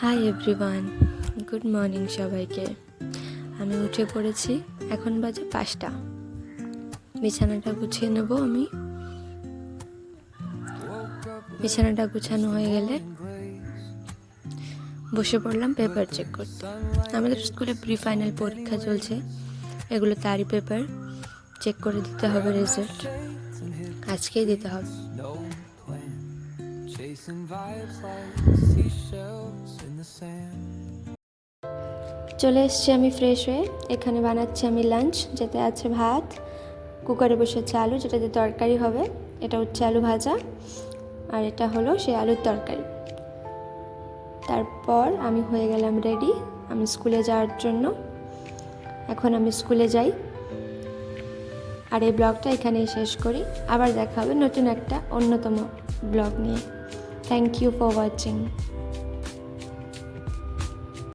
Hi everyone, good morning সবাইকে। আমি উঠে পড়েছি, এখন বাজে 5টা। বিছানাটা গুছিয়ে নেব আমি। বিছানাটা গুছানো হয়ে গেলে বসে পড়লাম পেপার চেক করতে। আমাদের স্কুলে প্রি ফাইনাল পরীক্ষা চলছে, এগুলো তারই পেপার চেক করে দিতে হবে। রেজাল্ট আজকেই দিতে হবে। চলে এসছি আমি ফ্রেশ হয়ে। এখানে বানাচ্ছি আমি লাঞ্চ, যেতে আছে ভাত, কুকারে বসেছে আলু যেটাতে তরকারি হবে, এটা হচ্ছে আলু ভাজা, আর এটা হলো সেই আলুর তরকারি। তারপর আমি হয়ে গেলাম রেডি আমি স্কুলে যাওয়ার জন্য। এখন আমি স্কুলে যাই, আর এই ব্লগটা এখানেই শেষ করি। আবার দেখা হবে নতুন একটা অন্যতম ব্লগ নিয়ে। Thank you for watching.